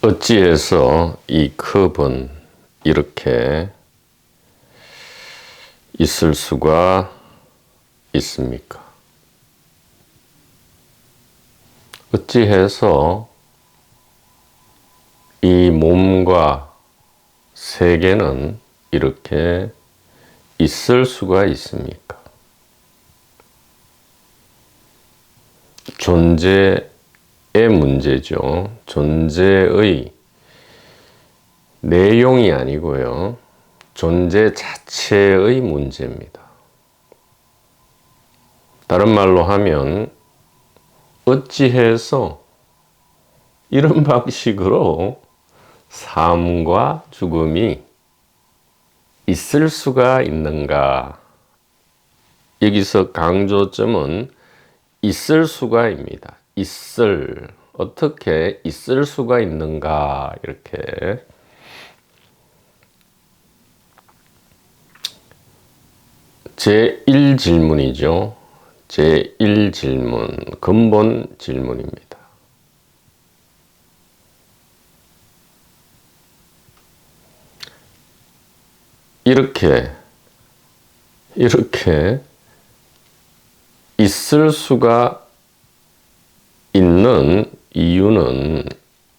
어찌해서 이 컵은 이렇게 있을 수가 있습니까? 어찌해서 이 몸과 세계는 이렇게 있을 수가 있습니까? 존재의 문제죠. 존재의 내용이 아니고요. 존재 자체의 문제입니다. 다른 말로 하면 어찌해서 이런 방식으로 삶과 죽음이 있을 수가 있는가? 여기서 강조점은 있을 수가입니다. 어떻게 있을 수가 있는가? 이렇게. 제1질문이죠. 제1질문, 근본 질문입니다. 이렇게 있을 수가 있는 이유는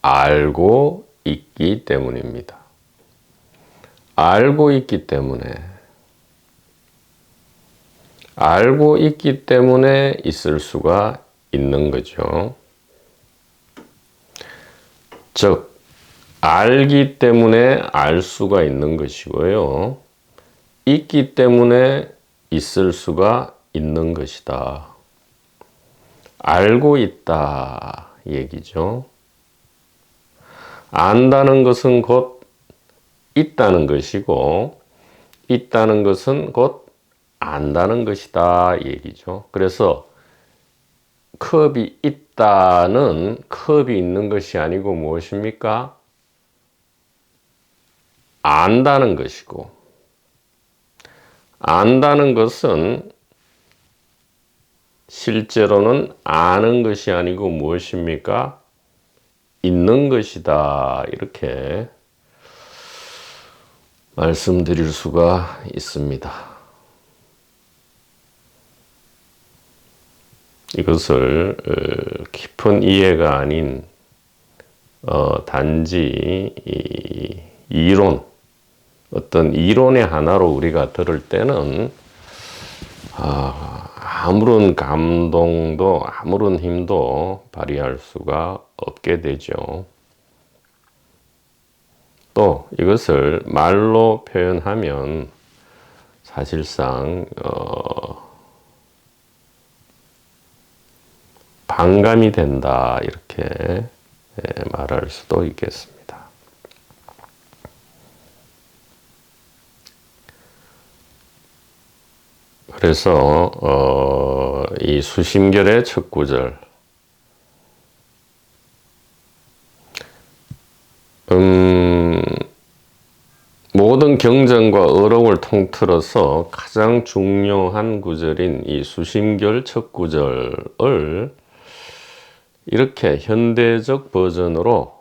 알고 있기 때문입니다. 알고 있기 때문에 있을 수가 있는 거죠. 즉, 알기 때문에 알 수가 있는 것이고요. 있기 때문에 있을 수가 있는 것이다. 알고 있다 얘기죠. 안다는 것은 곧 있다는 것이고, 있다는 것은 곧 안다는 것이다 얘기죠. 그래서 컵이 있다는 컵이 있는 것이 아니고 무엇입니까? 안다는 것이고, 안다는 것은 실제로는 아는 것이 아니고 무엇입니까? 있는 것이다. 이렇게 말씀드릴 수가 있습니다. 이것을 깊은 이해가 아닌 단지 이론, 어떤 이론의 하나로 우리가 들을 때는 아무런 감동도 아무런 힘도 발휘할 수가 없게 되죠. 또 이것을 말로 표현하면 사실상 반감이 된다 이렇게 말할 수도 있겠습니다. 그래서 이 수심결의 첫 구절 모든 경전과 어록을 통틀어서 가장 중요한 구절인 이 수심결 첫 구절을 이렇게 현대적 버전으로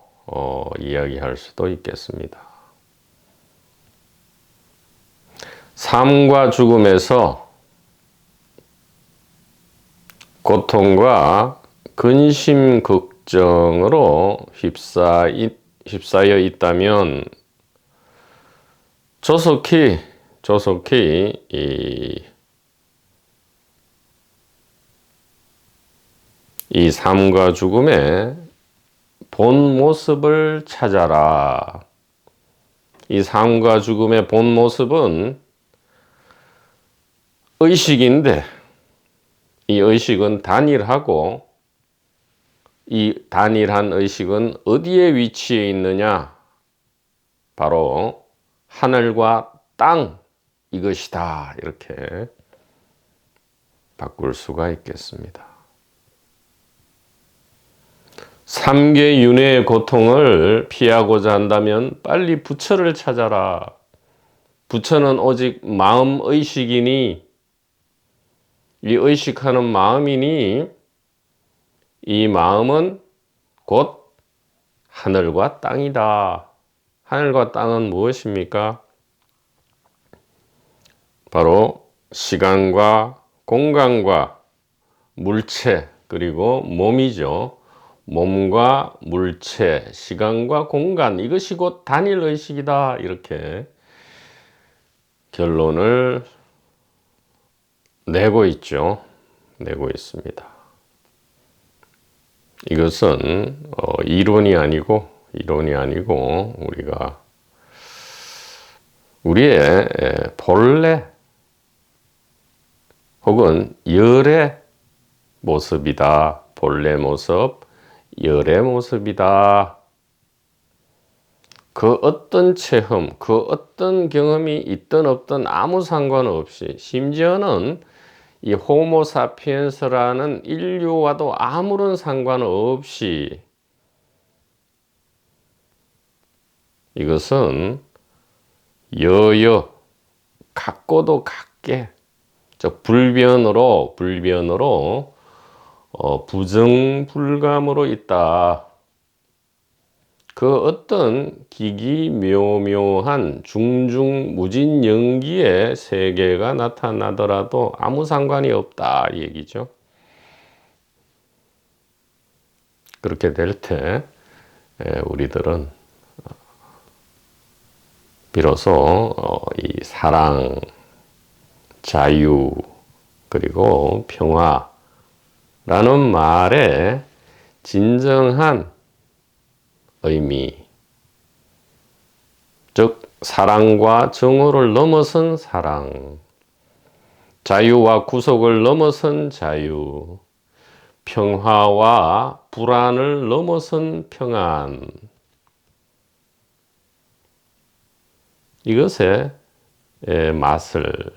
이야기할 수도 있겠습니다. 삶과 죽음에서 고통과 근심 걱정으로 휩싸여 있다면 조속히 이 삶과 죽음의 본 모습을 찾아라. 이 삶과 죽음의 본 모습은 의식인데 이 의식은 단일하고 이 단일한 의식은 어디에 위치해 있느냐? 바로 하늘과 땅 이것이다. 이렇게 바꿀 수가 있겠습니다. 삼계윤회의 고통을 피하고자 한다면 빨리 부처를 찾아라. 부처는 오직 마음의식이니 이 의식하는 마음이니 이 마음은 곧 하늘과 땅이다. 하늘과 땅은 무엇입니까? 바로 시간과 공간과 물체 그리고 몸이죠. 몸과 물체, 시간과 공간 이것이 곧 단일의식이다. 이렇게 결론을 내고 있죠. 내고 있습니다. 이것은 이론이 아니고 우리가 우리의 본래 혹은 열의 모습이다. 본래 모습, 열의 모습이다. 그 어떤 체험, 그 어떤 경험이 있든 없든 아무 상관없이 심지어는 이 호모사피엔스라는 인류와도 아무런 상관없이 이것은 같고도 같게 즉 불변으로 부정불감으로 있다. 그 어떤 기기묘묘한 중중무진연기의 세계가 나타나더라도 아무 상관이 없다 이 얘기죠. 그렇게 될 때 우리들은 비로소 이 사랑, 자유, 그리고 평화라는 말의 진정한 의미, 즉 사랑과 정오를 넘어선 사랑, 자유와 구속을 넘어선 자유, 평화와 불안을 넘어선 평안, 이것의 맛을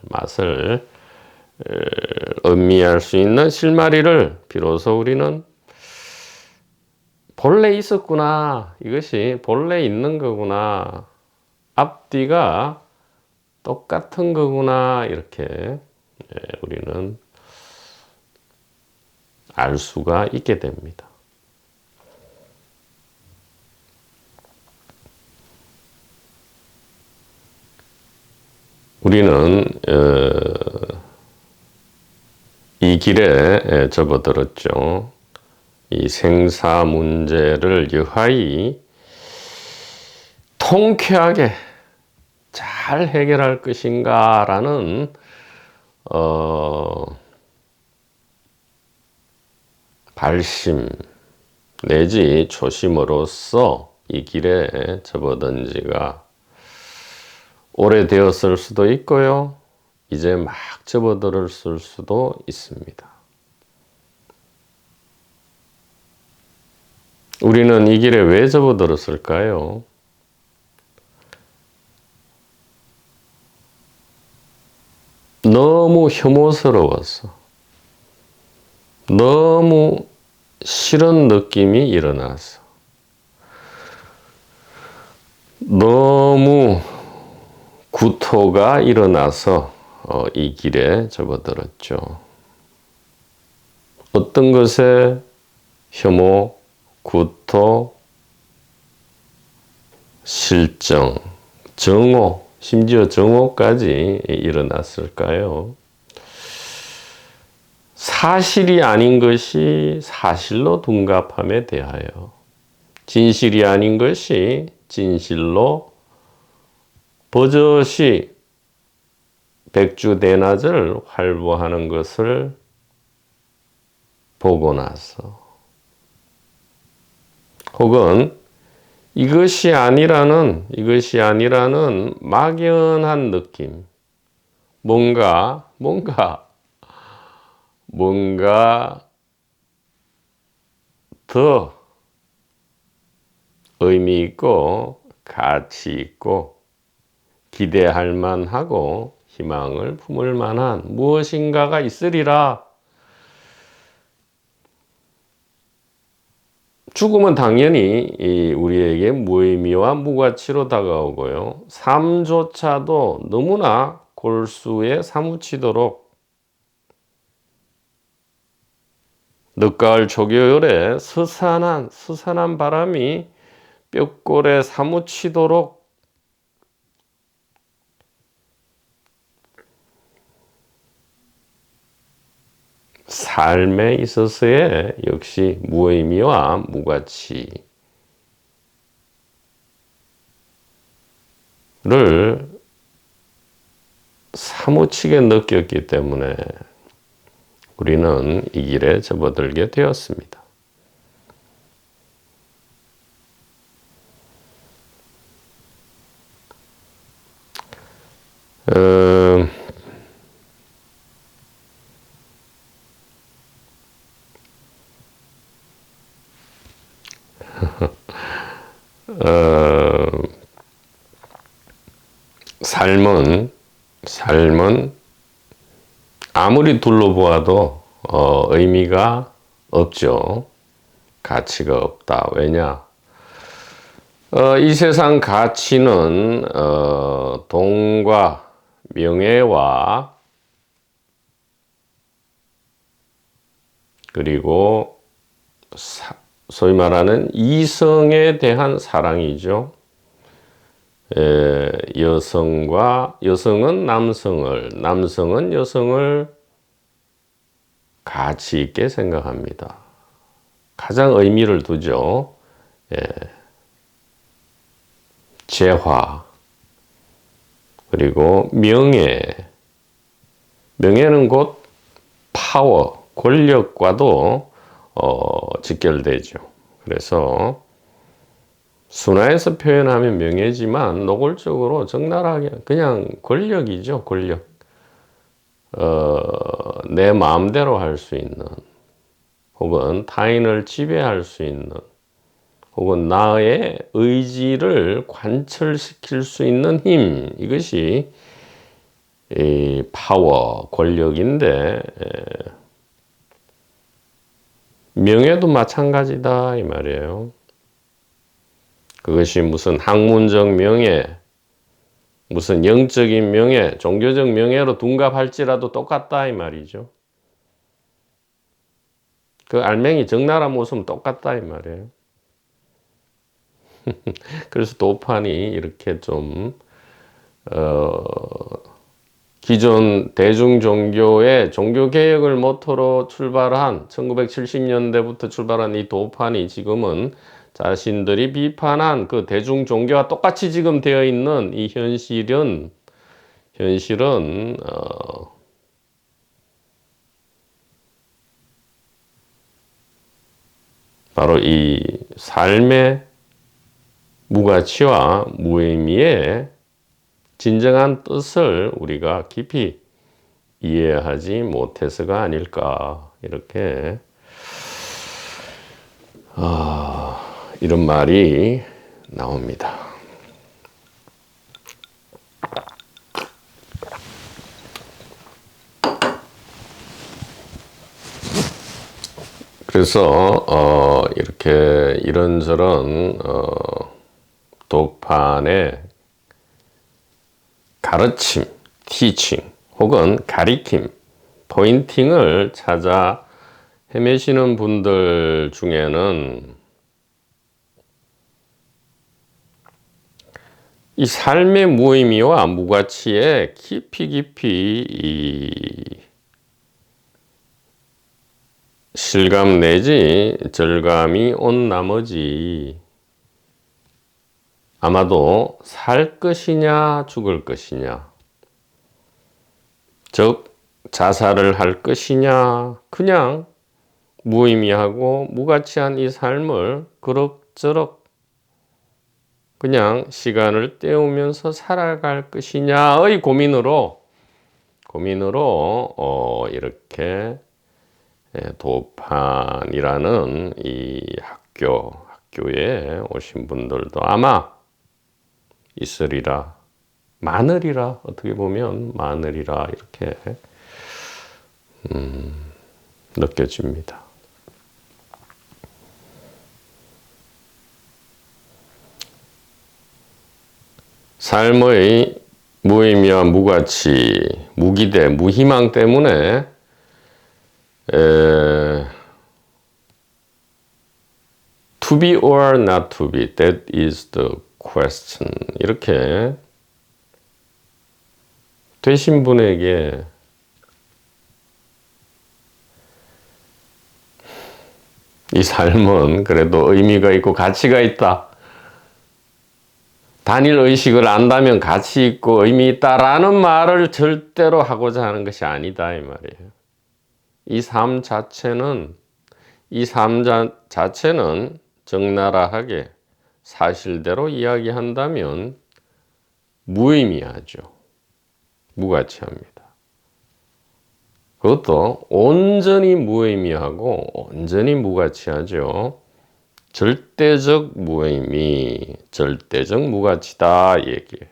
음미할 수 있는 실마리를 비로소 우리는 본래 있었구나. 이것이 본래 있는 거구나. 앞뒤가 똑같은 거구나. 이렇게 우리는 알 수가 있게 됩니다. 우리는 이 길에 접어들었죠. 이 생사 문제를 여하이 통쾌하게 잘 해결할 것인가 라는 발심 내지 초심으로써 이 길에 접어든 지가 오래되었을 수도 있고요. 이제 막 접어들었을 수도 있습니다. 우리는 이 길에 왜 접어들었을까요? 너무 혐오스러워서, 너무 싫은 느낌이 일어나서, 너무 구토가 일어나서 이 길에 접어들었죠. 어떤 것에 혐오, 구토, 실정, 정오, 심지어 정오까지 일어났을까요? 사실이 아닌 것이 사실로 둔갑함에 대하여, 진실이 아닌 것이 진실로 버젓이 백주대낮을 활보하는 것을 보고 나서, 혹은 이것이 아니라는 막연한 느낌, 뭔가 더 의미 있고 가치 있고 기대할 만하고 희망을 품을 만한 무엇인가가 있으리라. 죽음은 당연히 우리에게 무의미와 무가치로 다가오고요. 삶조차도 너무나 골수에 사무치도록 늦가을 조교열에 스산한 바람이 뼈골에 사무치도록 삶에 있어서의 역시 무의미와 무가치를 사무치게 느꼈기 때문에 우리는 이 길에 접어들게 되었습니다. 삶은 아무리 둘러보아도 의미가 없죠. 가치가 없다. 왜냐? 이 세상 가치는 돈과 명예와 그리고 소위 말하는 이성에 대한 사랑이죠. 여성은 남성은 여성을 가치 있게 생각합니다. 가장 의미를 두죠. 재화, 그리고 명예는 곧 파워, 권력과도 직결되죠. 그래서 순화해서 표현하면 명예지만 노골적으로 적나라하게 그냥 권력이죠. 권력. 내 마음대로 할 수 있는, 혹은 타인을 지배할 수 있는, 혹은 나의 의지를 관철시킬 수 있는 힘, 이것이 이 파워, 권력인데, 명예도 마찬가지다 이 말이에요. 그것이 무슨 학문적 명예, 무슨 영적인 명예, 종교적 명예로 둔갑할지라도 똑같다 이 말이죠. 그 알맹이 적나라 모습은 똑같다 이 말이에요. 그래서 도판이 이렇게 좀 기존 대중 종교의 종교개혁을 모토로 출발한 1970년대부터 출발한 이 도판이 지금은 자신들이 비판한 그 대중 종교와 똑같이 지금 되어 있는 이 현실은 바로 이 삶의 무가치와 무의미의 진정한 뜻을 우리가 깊이 이해하지 못해서가 아닐까, 이렇게 이런 말이 나옵니다. 그래서 이렇게 이런저런 도판의 가르침, 티칭 혹은 가리킴, 포인팅을 찾아 헤매시는 분들 중에는 이 삶의 무의미와 무가치에 깊이 실감 내지 절감이 온 나머지 아마도 살 것이냐 죽을 것이냐, 즉 자살을 할 것이냐, 그냥 무의미하고 무가치한 이 삶을 그럭저럭 그냥 시간을 때우면서 살아갈 것이냐의 고민으로 이렇게 도판이라는 이 학교에 오신 분들도 아마 있으리라, 많으리라, 어떻게 보면 많으리라, 이렇게 느껴집니다. 삶의 무의미와 무가치, 무기대, 무희망 때문에 To be or not to be, that is the question. 이렇게 되신 분에게 이 삶은 그래도 의미가 있고 가치가 있다. 단일 의식을 안다면 가치 있고 의미 있다라는 말을 절대로 하고자 하는 것이 아니다 이 말이에요. 이 삶 자체는 적나라하게 사실대로 이야기한다면 무의미하죠. 무가치합니다. 그것도 온전히 무의미하고 온전히 무가치하죠. 절대적 무의미, 절대적 무가치다 얘기예요.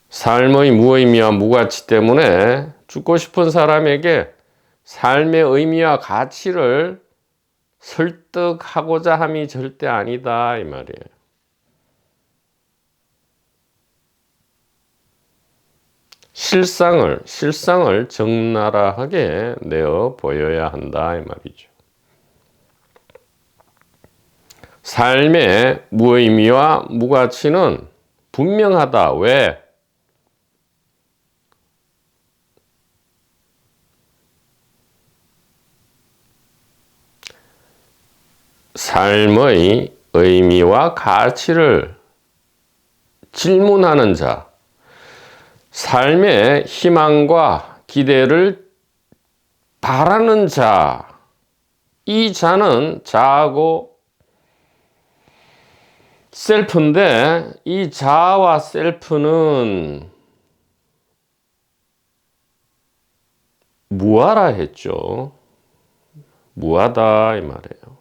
삶의 무의미와 무가치 때문에 죽고 싶은 사람에게 삶의 의미와 가치를 설득하고자 함이 절대 아니다 이 말이에요. 실상을 적나라하게 내어 보여야 한다 이 말이죠. 삶의 무의미와 무가치는 분명하다. 왜? 삶의 의미와 가치를 질문하는 자, 삶의 희망과 기대를 바라는 자, 이 자는 자하고 셀프인데 이 자와 셀프는 무하라 했죠. 무하다 이 말이에요.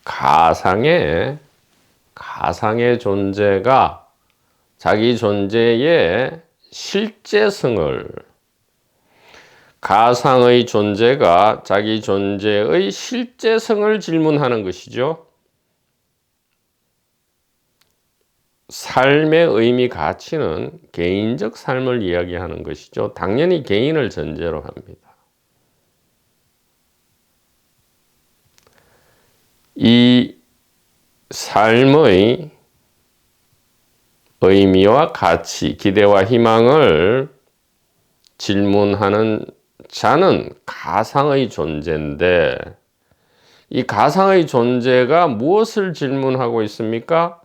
가상의 존재가 자기 존재의 실제성을, 가상의 존재가 자기 존재의 실제성을 질문하는 것이죠. 삶의 의미, 가치는 개인적 삶을 이야기하는 것이죠. 당연히 개인을 전제로 합니다. 이 삶의 의미와 가치, 기대와 희망을 질문하는 자는 가상의 존재인데 이 가상의 존재가 무엇을 질문하고 있습니까?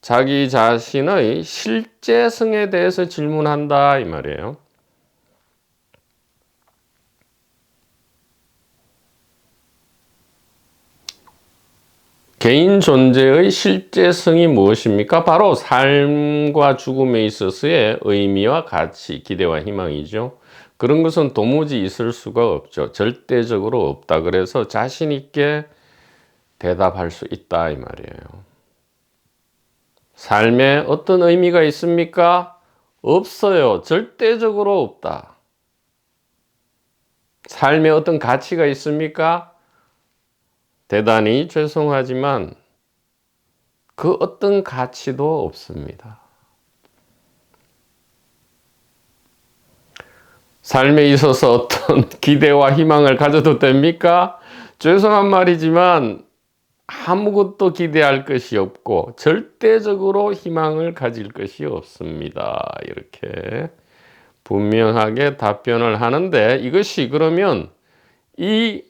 자기 자신의 실제성에 대해서 질문한다 이 말이에요. 개인 존재의 실제성이 무엇입니까? 바로 삶과 죽음에 있어서의 의미와 가치, 기대와 희망이죠. 그런 것은 도무지 있을 수가 없죠. 절대적으로 없다. 그래서 자신 있게 대답할 수 있다 이 말이에요. 삶에 어떤 의미가 있습니까? 없어요. 절대적으로 없다. 삶에 어떤 가치가 있습니까? 대단히 죄송하지만 그 어떤 가치도 없습니다. 삶에 있어서 어떤 기대와 희망을 가져도 됩니까? 죄송한 말이지만 아무것도 기대할 것이 없고 절대적으로 희망을 가질 것이 없습니다. 이렇게 분명하게 답변을 하는데 이것이 그러면 이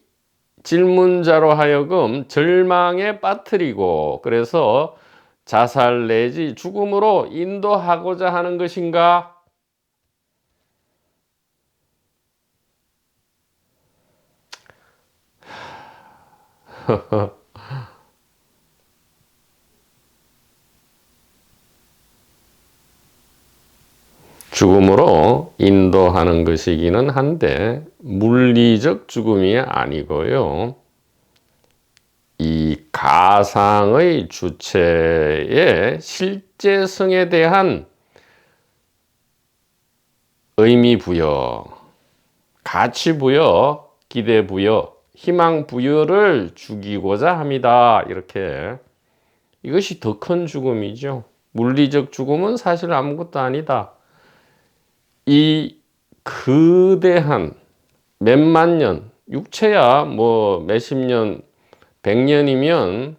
질문자로 하여금 절망에 빠뜨리고 그래서 자살 내지 죽음으로 인도하고자 하는 것인가? 죽음으로 인도하는 것이기는 한데 물리적 죽음이 아니고요. 이 가상의 주체의 실제성에 대한 의미 부여, 가치 부여, 기대 부여, 희망 부여를 주기고자 합니다. 이렇게 이것이 더 큰 죽음이죠. 물리적 죽음은 사실 아무것도 아니다. 이 거대한 몇만 년, 육체야 뭐 몇십 년, 100년이면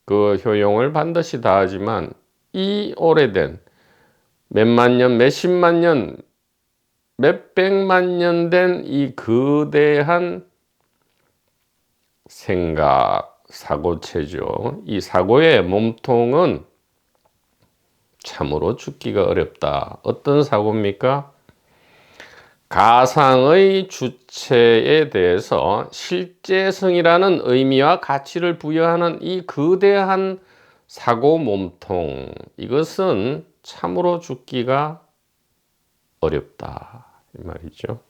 그 효용을 반드시 다하지만 이 오래된 몇만 년, 몇십만 년, 몇백만 년 된 이 거대한 생각, 사고체죠. 이 사고의 몸통은 참으로 죽기가 어렵다. 어떤 사고입니까? 가상의 주체에 대해서 실제성이라는 의미와 가치를 부여하는 이 거대한 사고 몸통, 이것은 참으로 죽기가 어렵다 이 말이죠.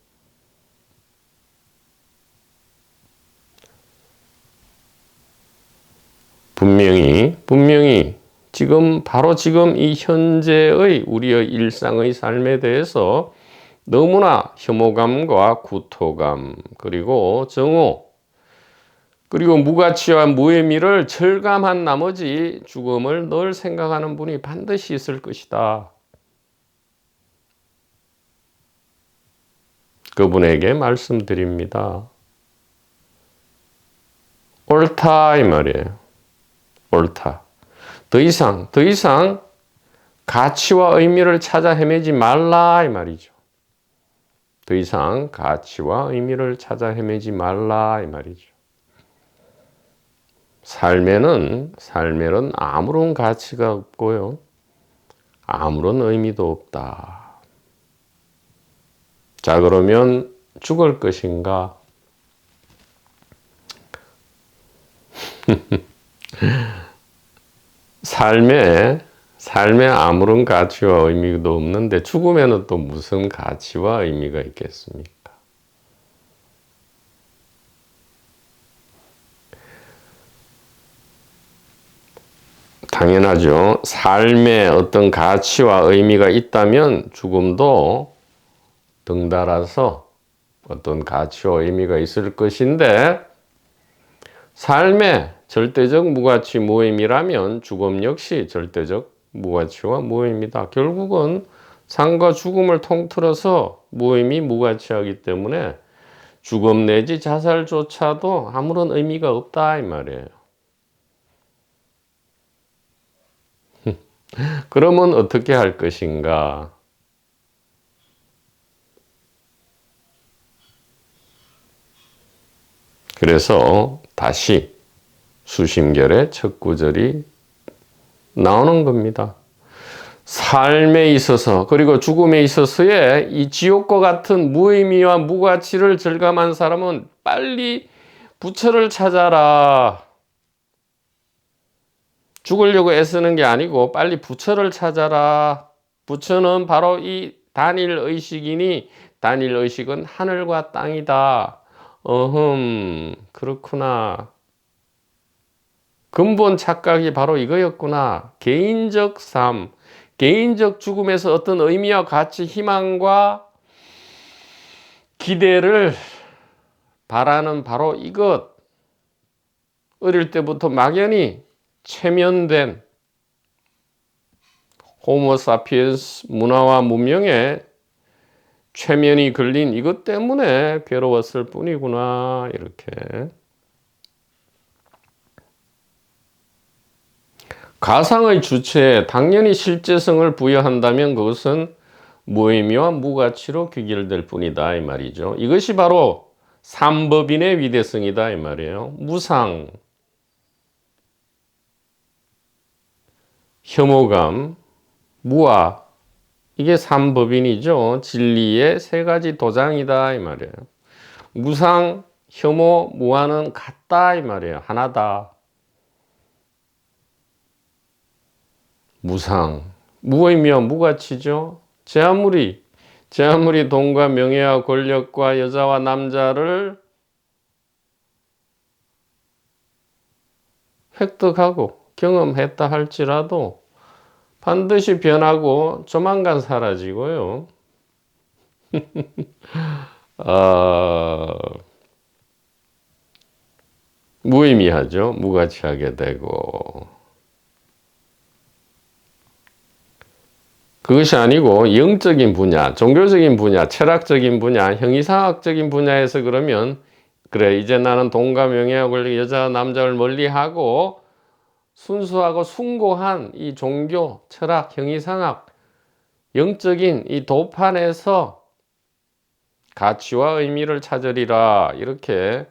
분명히 지금 바로 지금 이 현재의 우리의 일상의 삶에 대해서 너무나 혐오감과 구토감, 그리고 정오, 그리고 무가치와 무의미를 절감한 나머지 죽음을 늘 생각하는 분이 반드시 있을 것이다. 그분에게 말씀드립니다. 옳다 이 말이에요. 옳다. 더 이상 가치와 의미를 찾아 헤매지 말라 이 말이죠. 더 이상 가치와 의미를 찾아 헤매지 말라 이 말이죠. 삶에는 아무런 가치가 없고요. 아무런 의미도 없다. 자, 그러면 죽을 것인가? 삶에 아무런 가치와 의미도 없는데 죽으면 또 무슨 가치와 의미가 있겠습니까? 당연하죠. 삶에 어떤 가치와 의미가 있다면 죽음도 덩달아서 어떤 가치와 의미가 있을 것인데, 삶에 절대적 무가치 무의미라면 죽음 역시 절대적 무가치와 무의미다. 결국은 삶과 죽음을 통틀어서 무의미 무가치하기 때문에 죽음 내지 자살조차도 아무런 의미가 없다 이 말이에요. 그러면 어떻게 할 것인가? 그래서 다시 수심결의 첫 구절이 나오는 겁니다. 삶에 있어서 그리고 죽음에 있어서의 이 지옥과 같은 무의미와 무가치를 절감한 사람은 빨리 부처를 찾아라. 죽으려고 애쓰는 게 아니고 빨리 부처를 찾아라. 부처는 바로 이 단일의식이니 단일의식은 하늘과 땅이다. 그렇구나. 근본 착각이 바로 이거였구나. 개인적 삶, 개인적 죽음에서 어떤 의미와 가치, 희망과 기대를 바라는 바로 이것. 어릴 때부터 막연히 체면된 호모사피엔스 문화와 문명에 최면이 걸린 이것 때문에 괴로웠을 뿐이구나. 이렇게. 가상의 주체에 당연히 실제성을 부여한다면 그것은 무의미와 무가치로 귀결될 뿐이다 이 말이죠. 이것이 바로 삼법인의 위대성이다 이 말이에요. 무상, 혐오감, 무아, 이게 삼법인이죠. 진리의 세 가지 도장이다 이 말이에요. 무상, 혐오, 무아는 같다 이 말이에요. 하나다. 무상, 무의미와 무가치죠. 제 아무리 돈과 명예와 권력과 여자와 남자를 획득하고 경험했다 할지라도 반드시 변하고 조만간 사라지고요. 무의미하죠. 무가치하게 되고. 그것이 아니고 영적인 분야, 종교적인 분야, 철학적인 분야, 형이상학적인 분야에서 그러면 그래 이제 나는 돈과 명예와 권리, 여자 남자를 멀리하고 순수하고 숭고한 이 종교, 철학, 형이상학, 영적인 이 도판에서 가치와 의미를 찾으리라 이렇게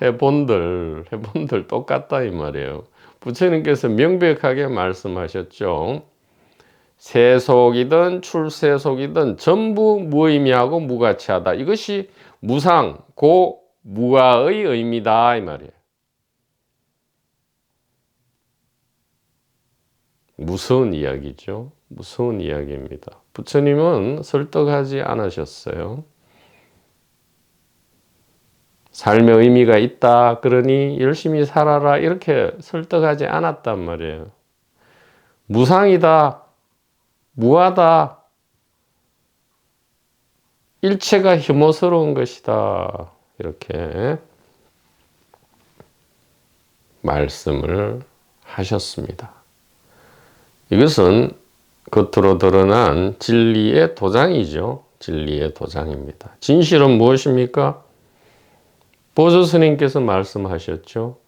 해본들 똑같다 이 말이에요. 부처님께서 명백하게 말씀하셨죠. 세속이든 출세속이든 전부 무의미하고 무가치하다. 이것이 무상, 고, 무아의 의미다 이 말이에요. 무서운 이야기죠. 무서운 이야기입니다. 부처님은 설득하지 않으셨어요. 삶의 의미가 있다. 그러니 열심히 살아라. 이렇게 설득하지 않았단 말이에요. 무상이다. 무하다. 일체가 혐오스러운 것이다. 이렇게 말씀을 하셨습니다. 이것은 겉으로 드러난 진리의 도장이죠. 진리의 도장입니다. 진실은 무엇입니까? 보조 스님께서 말씀하셨죠.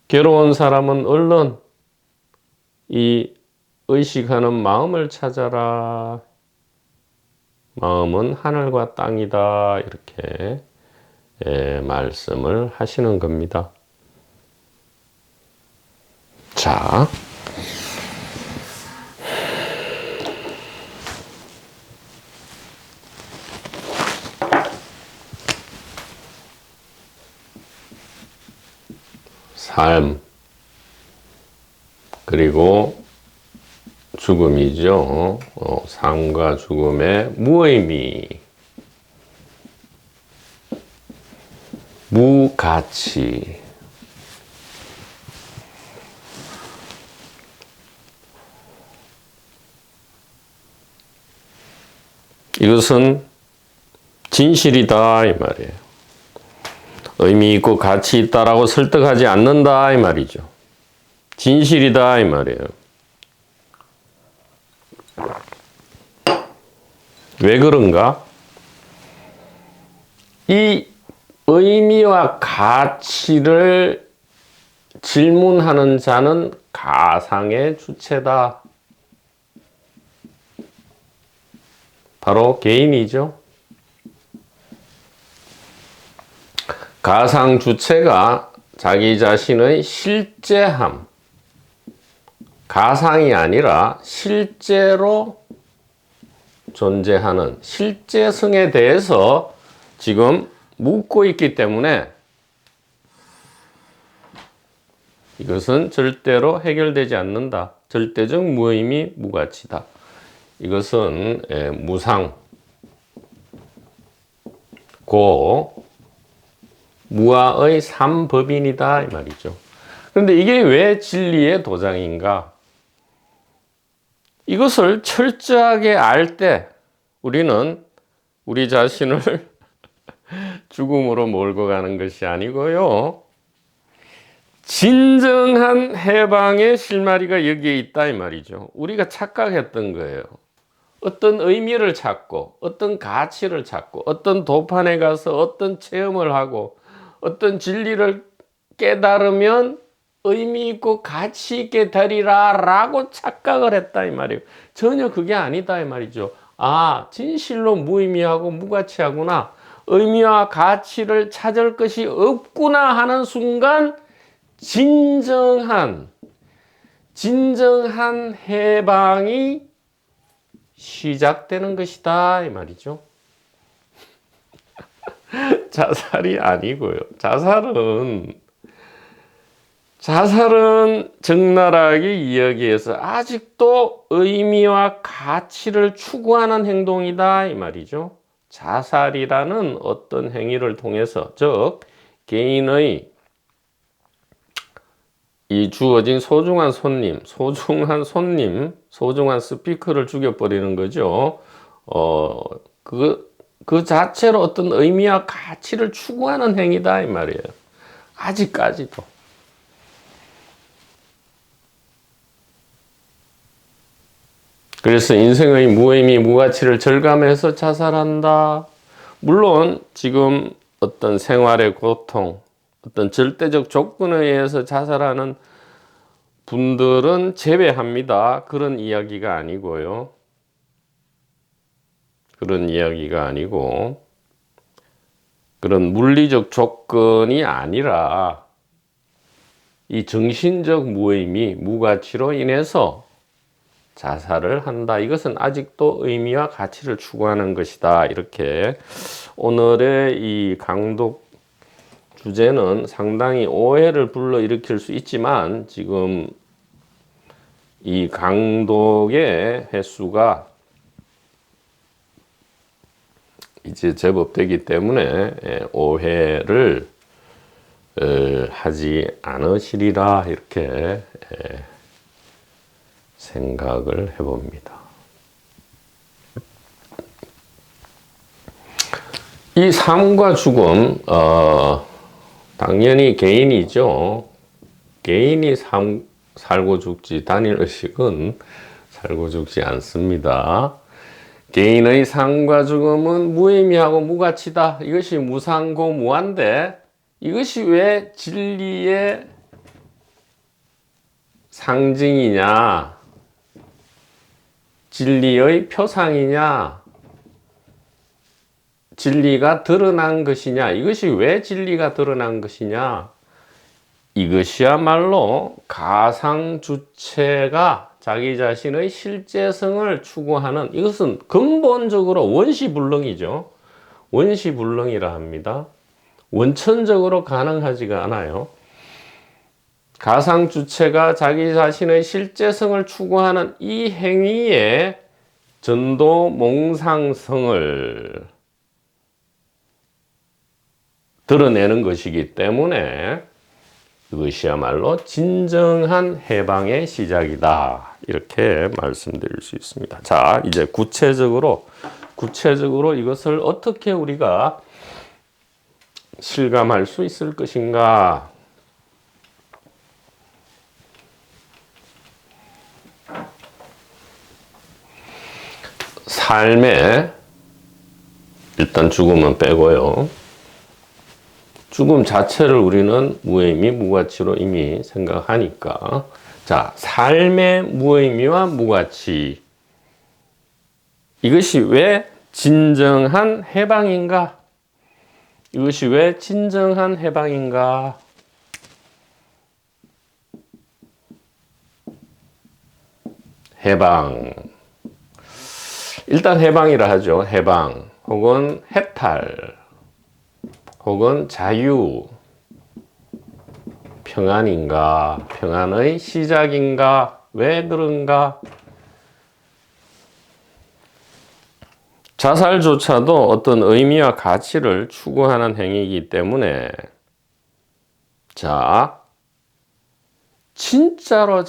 괴로운 사람은 얼른 이 의식하는 마음을 찾아라. 마음은 하늘과 땅이다. 이렇게 말씀을 하시는 겁니다. 자, 삶, 그리고 죽음이죠. 삶과 죽음의 무의미, 무가치. 이것은 진실이다 이 말이에요. 의미 있고 가치 있다라고 설득하지 않는다 이 말이죠. 진실이다 이 말이에요. 왜 그런가? 이 의미와 가치를 질문하는 자는 가상의 주체다. 바로 개인이죠. 가상 주체가 자기 자신의 실제함, 가상이 아니라 실제로 존재하는 실제성에 대해서 지금 묻고 있기 때문에 이것은 절대로 해결되지 않는다. 절대적 무의미 무가치다. 이것은 무상, 고, 무아의 삼법인이다 이 말이죠. 그런데 이게 왜 진리의 도장인가? 이것을 철저하게 알 때 우리는 우리 자신을 죽음으로 몰고 가는 것이 아니고요. 진정한 해방의 실마리가 여기에 있다 이 말이죠. 우리가 착각했던 거예요. 어떤 의미를 찾고 어떤 가치를 찾고 어떤 도판에 가서 어떤 체험을 하고 어떤 진리를 깨달으면 의미 있고 가치 있게 되리라 라고 착각을 했다 이 말이에요. 전혀 그게 아니다 이 말이죠. 아, 진실로 무의미하고 무가치하구나. 의미와 가치를 찾을 것이 없구나 하는 순간 진정한 해방이 시작되는 것이다 이 말이죠. 자살이 아니고요. 자살은 적나라하게 이야기해서 아직도 의미와 가치를 추구하는 행동이다 이 말이죠. 자살이라는 어떤 행위를 통해서, 즉 개인의 이 주어진 소중한 스피커를 죽여버리는 거죠. 그 자체로 어떤 의미와 가치를 추구하는 행위다 이 말이에요. 아직까지도. 그래서 인생의 무의미, 무가치를 절감해서 자살한다. 물론 지금 어떤 생활의 고통, 어떤 절대적 조건에 의해서 자살하는 분들은 제외합니다. 그런 이야기가 아니고요. 그런 이야기가 아니고, 그런 물리적 조건이 아니라 이 정신적 무의미, 무가치로 인해서 자살을 한다. 이것은 아직도 의미와 가치를 추구하는 것이다. 이렇게 오늘의 이 강독 주제는 상당히 오해를 불러일으킬 수 있지만 지금 이 강독의 횟수가 이제 제법 되기 때문에 오해를 하지 않으시리라 이렇게 생각을 해봅니다. 이 삶과 죽음, 당연히 개인이죠. 개인이 살고 죽지 단일 의식은 살고 죽지 않습니다. 개인의 삶과 죽음은 무의미하고 무가치다. 이것이 무상고 무한데 이것이 왜 진리의 상징이냐? 진리의 표상이냐? 진리가 드러난 것이냐? 이것이 왜 진리가 드러난 것이냐? 이것이야말로 가상주체가 자기 자신의 실제성을 추구하는, 이것은 근본적으로 원시불능이죠. 원시불능이라 합니다. 원천적으로 가능하지가 않아요. 가상주체가 자기 자신의 실제성을 추구하는 이 행위의 전도 몽상성을 드러내는 것이기 때문에 이것이야말로 진정한 해방의 시작이다. 이렇게 말씀드릴 수 있습니다. 자, 이제 구체적으로 이것을 어떻게 우리가 실감할 수 있을 것인가? 삶에 일단 죽음은 빼고요. 죽음 자체를 우리는 무의미, 무가치로 이미 생각하니까, 자, 삶의 무의미와 무가치, 이것이 왜 진정한 해방인가? 이것이 왜 진정한 해방인가? 해방. 일단 해방이라 하죠. 해방. 혹은 해탈. 혹은 자유. 평안인가? 평안의 시작인가? 왜 그런가? 자살조차도 어떤 의미와 가치를 추구하는 행위이기 때문에, 자, 진짜로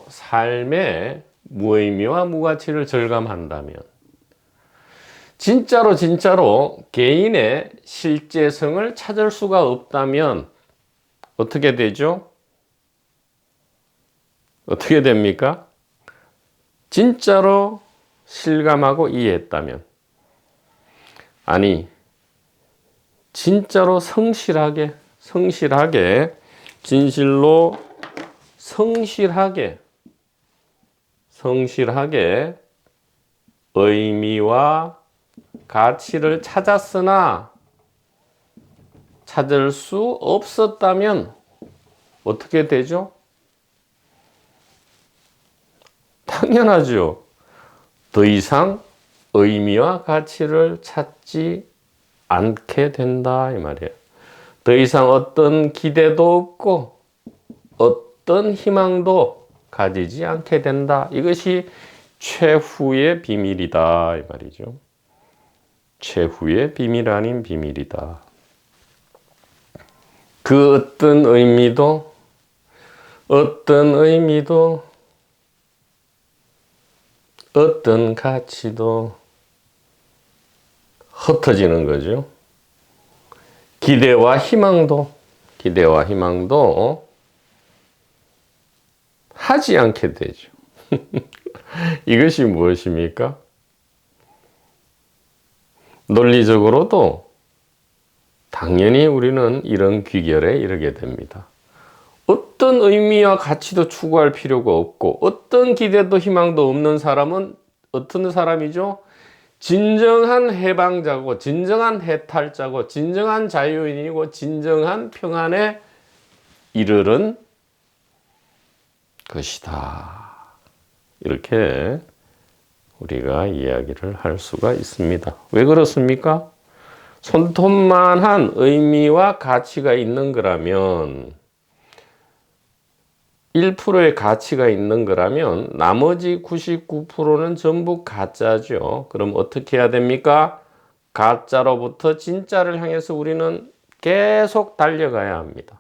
삶의 무의미와 무가치를 절감한다면, 진짜로 개인의 실제성을 찾을 수가 없다면 어떻게 되죠? 어떻게 됩니까? 진짜로 실감하고 이해했다면, 아니, 진짜로 성실하게, 진실로 성실하게 의미와 가치를 찾았으나 찾을 수 없었다면 어떻게 되죠? 당연하죠. 더 이상 의미와 가치를 찾지 않게 된다 이 말이에요. 더 이상 어떤 기대도 없고 어떤 희망도 가지지 않게 된다. 이것이 최후의 비밀이다 이 말이죠. 최후의 비밀 아닌 비밀이다. 그 어떤 의미도 어떤 가치도 흩어지는 거죠. 기대와 희망도 하지 않게 되죠. 이것이 무엇입니까? 논리적으로도 당연히 우리는 이런 귀결에 이르게 됩니다. 어떤 의미와 가치도 추구할 필요가 없고 어떤 기대도 희망도 없는 사람은 어떤 사람이죠? 진정한 해방자고 진정한 해탈자고 진정한 자유인이고 진정한 평안에 이르는 것이다. 이렇게 우리가 이야기를 할 수가 있습니다. 왜 그렇습니까? 손톱만한 의미와 가치가 있는 거라면 1%의 가치가 있는 거라면 나머지 99%는 전부 가짜죠. 그럼 어떻게 해야 됩니까? 가짜로부터 진짜를 향해서 우리는 계속 달려가야 합니다.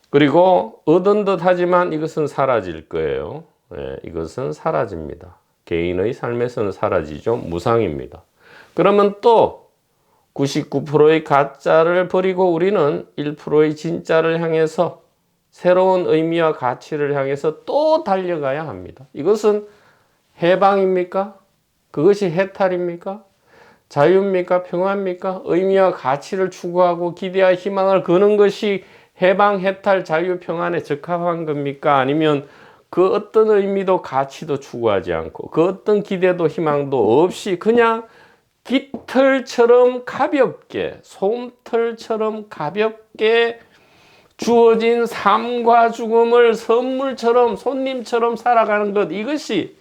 그리고 얻은 듯 하지만 이것은 사라질 거예요. 네, 이것은 사라집니다. 개인의 삶에서는 사라지죠. 무상입니다. 그러면 또 99%의 가짜를 버리고 우리는 1%의 진짜를 향해서 새로운 의미와 가치를 향해서 또 달려가야 합니다. 이것은 해방입니까? 그것이 해탈입니까? 자유입니까? 평화입니까? 의미와 가치를 추구하고 기대와 희망을 거는 것이 해방, 해탈, 자유, 평안에 적합한 겁니까? 아니면 그 어떤 의미도 가치도 추구하지 않고 그 어떤 기대도 희망도 없이 그냥 깃털처럼 가볍게, 솜털처럼 가볍게 주어진 삶과 죽음을 선물처럼 손님처럼 살아가는 것, 이것이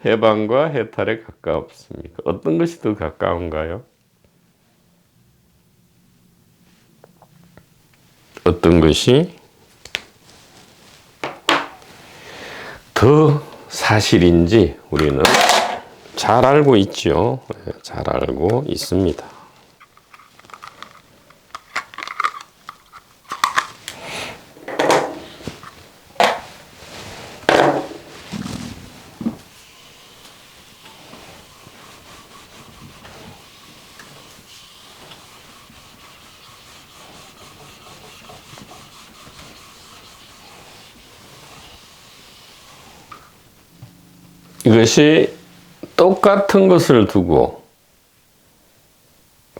해방과 해탈에 가깝습니까? 어떤 것이 더 가까운가요? 어떤 것이 더 사실인지 우리는 잘 알고 있죠. 잘 알고 있습니다. 이것이 똑같은 것을 두고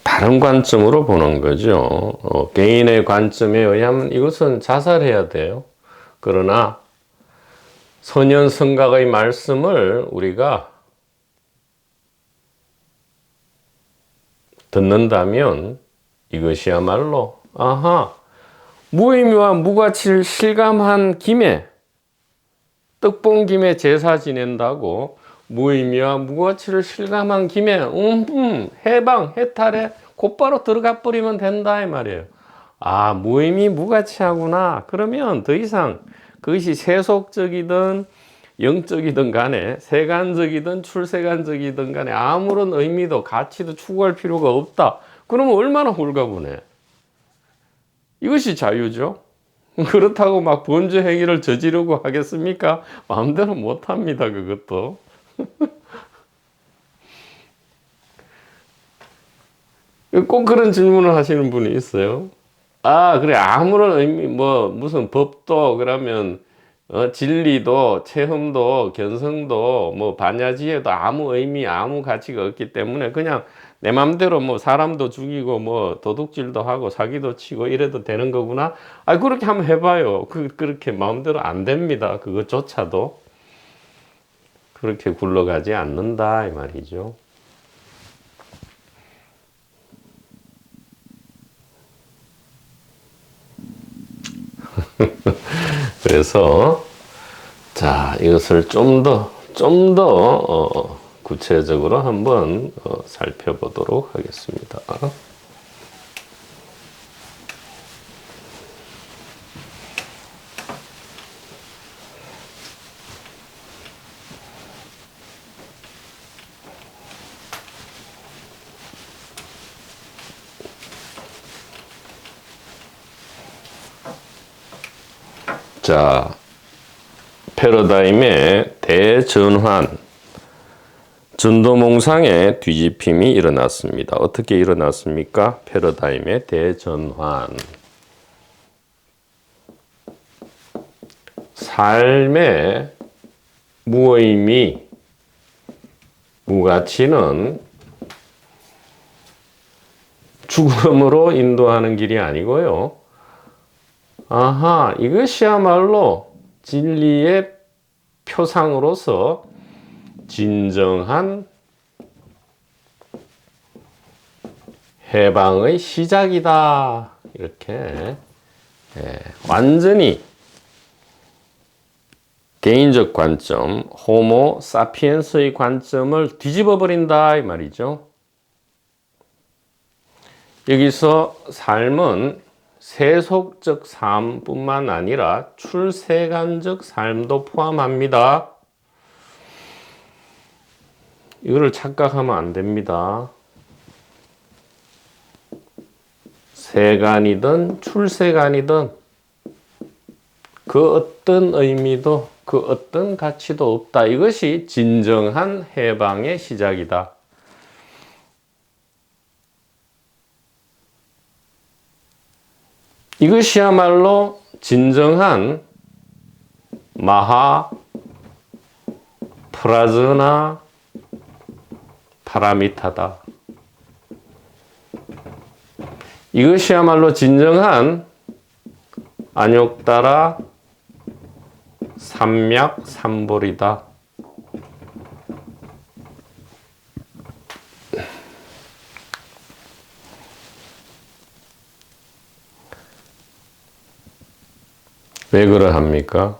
다른 관점으로 보는 거죠. 개인의 관점에 의하면 이것은 자살해야 돼요. 그러나 선현성각의 말씀을 우리가 듣는다면 이것이야말로 무의미와 무가치를 실감한 김에 떡 본 김에 제사 지낸다고 무의미와 무가치를 실감한 김에 해방, 해탈에 곧바로 들어가 버리면 된다 이 말이에요. 무의미, 무가치하구나. 그러면 더 이상 그것이 세속적이든 영적이든 간에 세간적이든 출세간적이든 간에 아무런 의미도 가치도 추구할 필요가 없다. 그러면 얼마나 홀가분해. 이것이 자유죠. 그렇다고 막 범죄 행위를 저지르고 하겠습니까? 마음대로 못합니다. 그것도. 꼭 그런 질문을 하시는 분이 있어요. 그래, 아무런 의미, 무슨 법도, 그러면, 진리도, 체험도, 견성도, 반야지혜도 아무 의미, 아무 가치가 없기 때문에 그냥 내 맘대로 사람도 죽이고, 도둑질도 하고, 사기도 치고 이래도 되는 거구나. 그렇게 한번 해봐요. 그렇게 마음대로 안 됩니다. 그것조차도. 그렇게 굴러가지 않는다, 이 말이죠. 그래서 이것을 좀 더 구체적으로 한번 살펴보도록 하겠습니다. 패러다임의 대전환, 전도몽상의 뒤집힘이 일어났습니다. 어떻게 일어났습니까? 패러다임의 대전환. 삶의 무의미, 무가치는 죽음으로 인도하는 길이 아니고요. 아하, 이것이야말로 진리의 표상으로서 진정한 해방의 시작이다. 이렇게 완전히 개인적 관점, 호모 사피엔스의 관점을 뒤집어 버린다 이 말이죠. 여기서 삶은 세속적 삶뿐만 아니라 출세관적 삶도 포함합니다. 이거를 착각하면 안 됩니다. 세간이든 출세간이든 그 어떤 의미도 그 어떤 가치도 없다. 이것이 진정한 해방의 시작이다. 이것이야말로 진정한 마하 프라즈나 파라미타다. 이것이야말로 진정한 안욕따라 삼맥삼볼이다. 왜 그러합니까?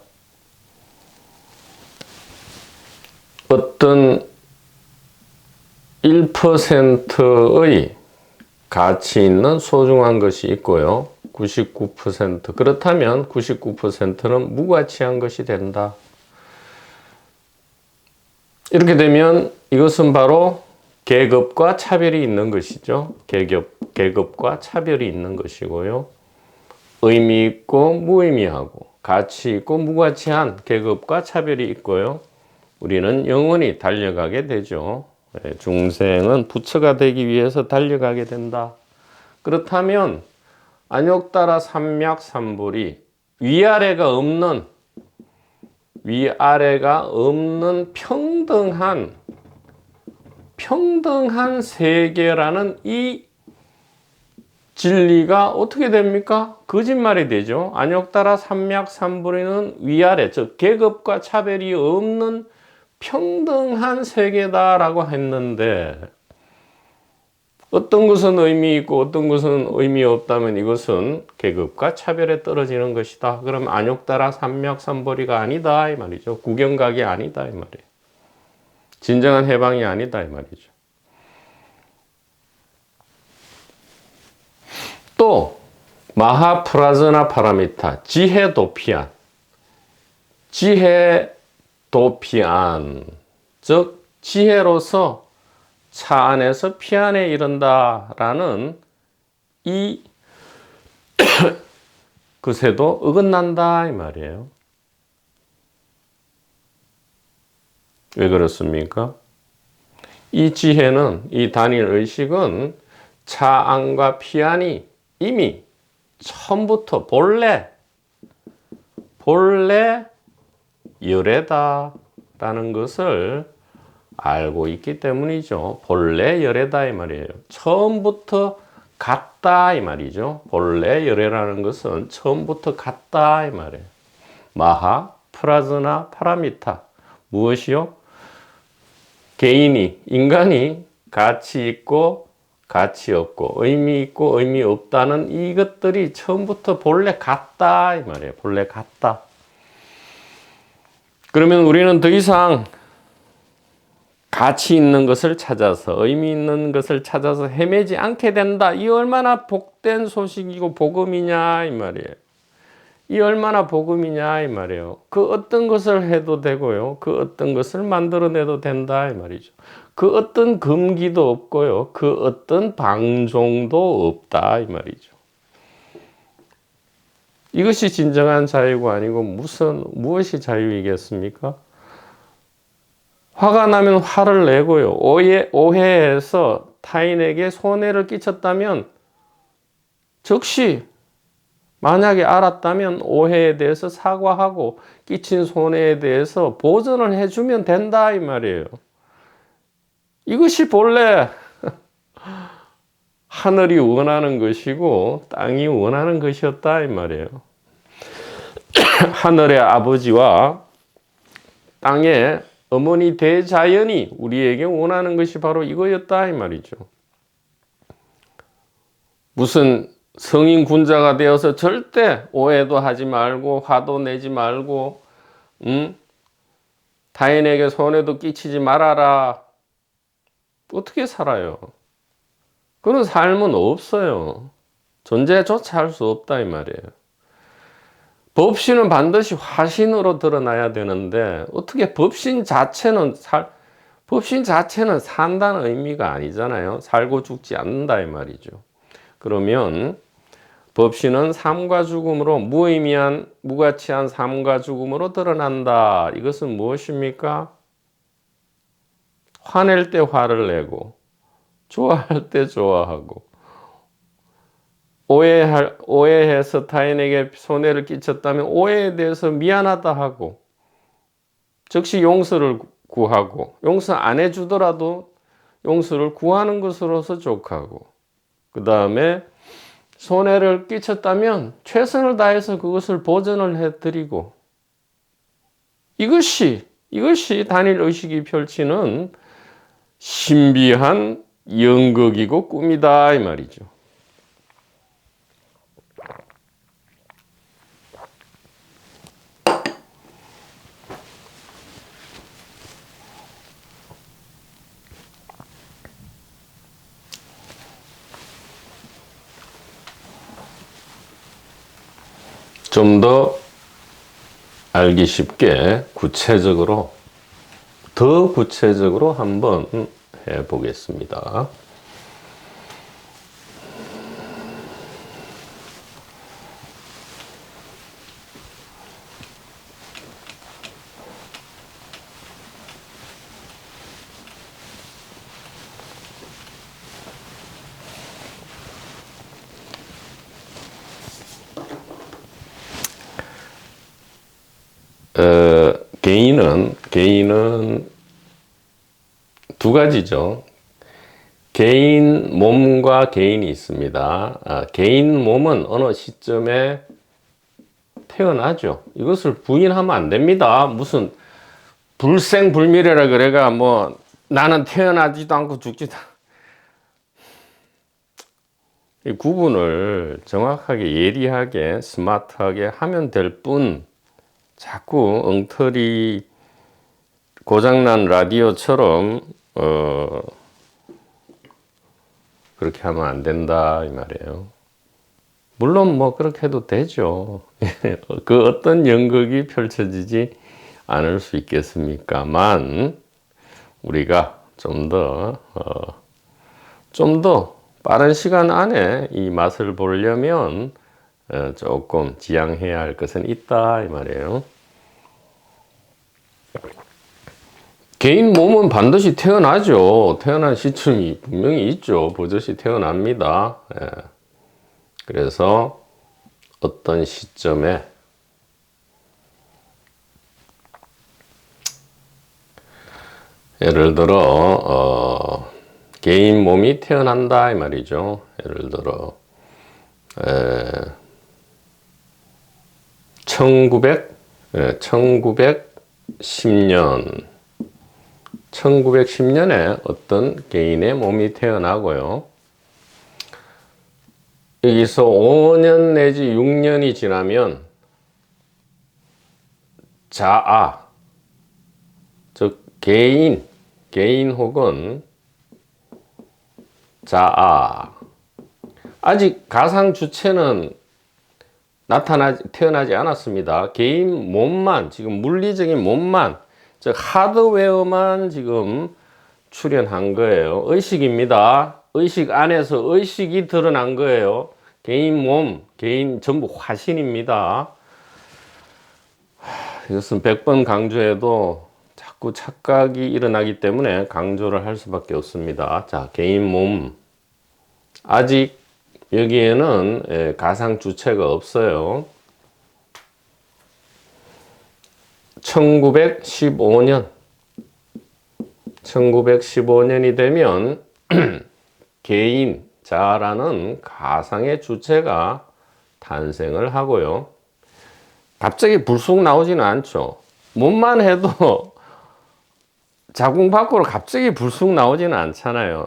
어떤 1%의 가치 있는 소중한 것이 있고요. 99% 그렇다면 99%는 무가치한 것이 된다. 이렇게 되면 이것은 바로 계급과 차별이 있는 것이죠. 계급과 차별이 있는 것이고요. 의미 있고 무의미하고 가치 있고 무가치한 계급과 차별이 있고요. 우리는 영원히 달려가게 되죠. 중생은 부처가 되기 위해서 달려가게 된다. 그렇다면 안욕따라 삼맥삼볼이 위아래가 없는 평등한 세계라는 이 진리가 어떻게 됩니까? 거짓말이 되죠. 안욕따라 삼맥삼볼이는 위아래, 즉 계급과 차별이 없는 평등한 세계다라고 했는데 어떤 것은 의미 있고 어떤 것은 의미 없다면 이것은 계급과 차별에 떨어지는 것이다. 그럼 안욕따라 삼맥삼볼이가 아니다 이 말이죠. 구경각이 아니다 이 말이에요. 진정한 해방이 아니다 이 말이죠. 또 마하프라즈나 파라미타, 지혜도피안, 즉 지혜로서 차 안에서 피 안에 이른다라는 이 그새도 어긋난다 이 말이에요. 왜 그렇습니까? 이 지혜는, 이 단일의식은 차 안과 피 안이 이미 처음부터 본래 열애다라는 것을 알고 있기 때문이죠. 본래 열애다 이 말이에요. 처음부터 같다 이 말이죠. 본래 열애라는 것은 처음부터 같다 이 말이에요. 마하, 프라즈나, 파라미타. 무엇이요? 인간이 가치 있고 가치 없고 의미 있고 의미 없다는 이것들이 처음부터 본래 같다 이 말이에요. 본래 같다. 그러면 우리는 더 이상 가치 있는 것을 찾아서 의미 있는 것을 찾아서 헤매지 않게 된다. 이 얼마나 복된 소식이고 복음이냐 이 말이에요. 이 얼마나 복음이냐 이 말이에요. 그 어떤 것을 해도 되고요. 그 어떤 것을 만들어내도 된다 이 말이죠. 그 어떤 금기도 없고요. 그 어떤 방종도 없다 이 말이죠. 이것이 진정한 자유가 아니고 무엇이 자유이겠습니까? 화가 나면 화를 내고요. 오해해서 타인에게 손해를 끼쳤다면 즉시 만약에 알았다면 오해에 대해서 사과하고 끼친 손해에 대해서 보전을 해주면 된다 이 말이에요. 이것이 본래 하늘이 원하는 것이고 땅이 원하는 것이었다 이 말이에요. 하늘의 아버지와 땅의 어머니 대자연이 우리에게 원하는 것이 바로 이거였다 이 말이죠. 무슨 성인 군자가 되어서 절대 오해도 하지 말고 화도 내지 말고 타인에게 손해도 끼치지 말아라. 어떻게 살아요? 그런 삶은 없어요. 존재조차 할 수 없다 이 말이에요. 법신은 반드시 화신으로 드러나야 되는데 어떻게 법신 자체는 산다는 의미가 아니잖아요. 살고 죽지 않는다 이 말이죠. 그러면 법신은 삶과 죽음으로 무의미한 무가치한 삶과 죽음으로 드러난다. 이것은 무엇입니까? 화낼 때 화를 내고 좋아할 때 좋아하고 오해해서 타인에게 손해를 끼쳤다면 오해에 대해서 미안하다 하고 즉시 용서를 구하고 용서 안 해주더라도 용서를 구하는 것으로서 족하고 그 다음에 손해를 끼쳤다면 최선을 다해서 그것을 보전을 해드리고 이것이 단일 의식이 펼치는 신비한 연극이고 꿈이다 이 말이죠. 좀 더 알기 쉽게 더 구체적으로 한번 해 보겠습니다. 개인은 두 가지죠. 개인 몸과 개인이 있습니다. 개인 몸은 어느 시점에 태어나죠. 이것을 부인하면 안 됩니다. 무슨 불생불멸이라 그래가 뭐 나는 태어나지도 않고 죽지도 이 구분을 정확하게 예리하게 스마트하게 하면 될 뿐 자꾸 엉터리 고장난 라디오처럼 그렇게 하면 안 된다 이 말이에요. 물론 뭐 그렇게 해도 되죠. 그 어떤 연극이 펼쳐지지 않을 수 있겠습니까만 우리가 좀 더 빠른 시간 안에 이 맛을 보려면 조금 지양해야 할 것은 있다 이 말이에요. 개인 몸은 반드시 태어나죠. 태어난 시점이 분명히 있죠. 버젓이 태어납니다. 그래서 어떤 시점에 예를 들어 개인 몸이 태어난다 이 말이죠. 예를 들어 1910년에 어떤 개인의 몸이 태어나고요. 여기서 5년 내지 6년이 지나면 자아, 즉 개인 혹은 자아, 아직 가상 주체는 태어나지 않았습니다. 개인 몸만, 지금 물리적인 몸만, 즉 하드웨어만 지금 출현한 거예요. 의식입니다. 의식 안에서 의식이 드러난 거예요. 개인 몸, 개인 전부 화신입니다. 이것은 100번 강조해도 자꾸 착각이 일어나기 때문에 강조를 할 수밖에 없습니다. 자, 개인 몸, 아직 여기에는 가상 주체가 없어요. 1915년이 되면 개인, 자라는 가상의 주체가 탄생을 하고요. 갑자기 불쑥 나오지는 않죠. 몸만 해도 자궁 밖으로 갑자기 불쑥 나오지는 않잖아요.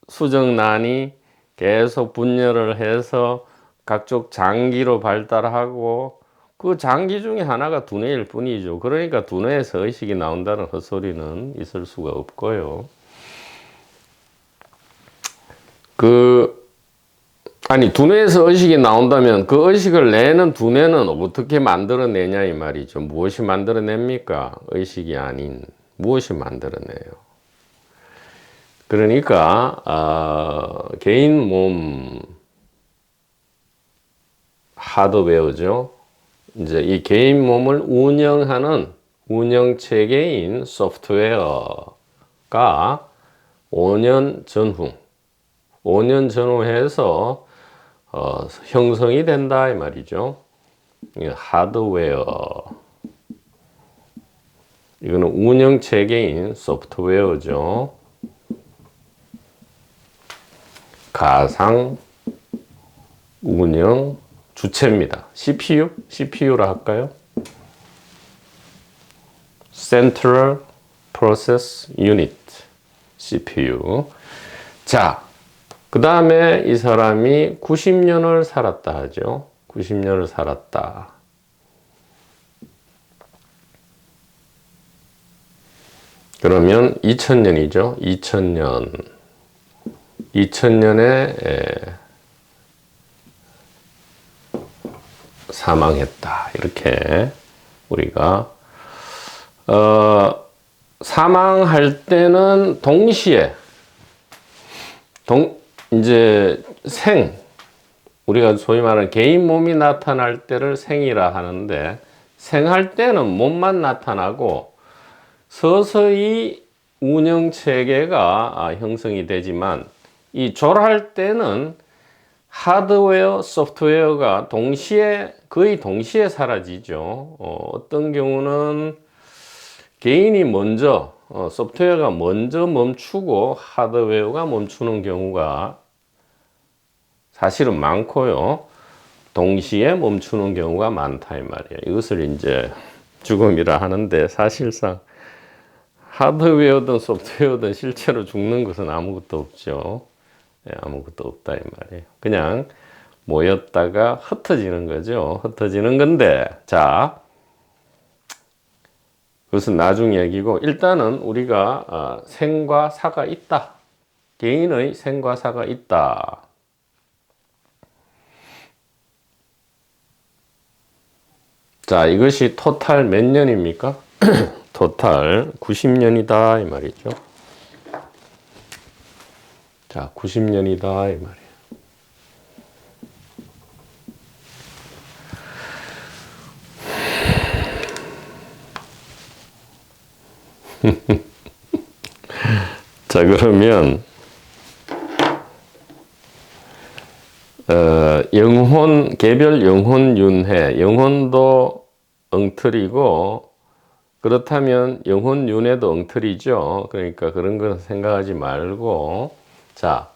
수정란이 계속 분열을 해서 각종 장기로 발달하고 그 장기 중에 하나가 두뇌일 뿐이죠. 그러니까 두뇌에서 의식이 나온다는 헛소리는 있을 수가 없고요. 두뇌에서 의식이 나온다면 그 의식을 내는 두뇌는 어떻게 만들어내냐 이 말이죠. 무엇이 만들어냅니까? 의식이 아닌 무엇이 만들어내요? 그러니까 개인 몸 하드웨어죠. 이제 이 개인 몸을 운영하는 운영 체계인 소프트웨어가 5년 전후해서 형성이 된다 이 말이죠. 하드웨어. 이거는 운영 체계인 소프트웨어죠. 가상 운영 주체입니다. CPU라 할까요? Central Process Unit, CPU. 자, 그 다음에 이 사람이 90년을 살았다 하죠. 90년을 살았다. 그러면 2000년이죠. 2000년에 사망했다. 이렇게 우리가 사망할 때는 동시에 이제 우리가 소위 말하는 개인 몸이 나타날 때를 생이라 하는데, 생할 때는 몸만 나타나고 서서히 운영 체계가 형성이 되지만, 이 졸할 때는 하드웨어, 소프트웨어가 거의 동시에 사라지죠. 어떤 경우는 개인이 먼저, 소프트웨어가 먼저 멈추고 하드웨어가 멈추는 경우가 사실은 많고요. 동시에 멈추는 경우가 많다 이 말이에요. 이것을 이제 죽음이라 하는데, 사실상 하드웨어든 소프트웨어든 실제로 죽는 것은 아무것도 없죠. 아무것도 없다 이 말이에요. 그냥 모였다가 흩어지는 거죠. 흩어지는 건데, 자, 그것은 나중 얘기고, 일단은 우리가 생과 사가 있다. 개인의 생과 사가 있다. 자, 이것이 토탈 몇 년입니까? 토탈 90년이다 이 말이죠. 자, 90년이다 이 말이에요. 자, 그러면 개별 영혼 윤회, 영혼도 엉터리고, 그렇다면 영혼 윤회도 엉터리죠. 그러니까 그런 건 생각하지 말고, 자,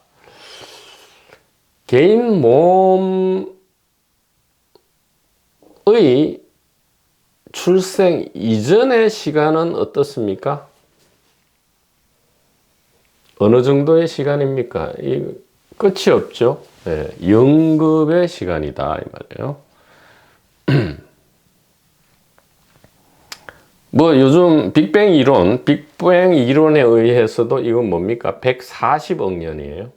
개인 몸의 출생 이전의 시간은 어떻습니까? 어느 정도의 시간입니까? 끝이 없죠. 네, 영급의 시간이다 이 말이에요. 뭐 요즘 빅뱅 이론에 의해서도 이건 뭡니까? 140억 년이에요.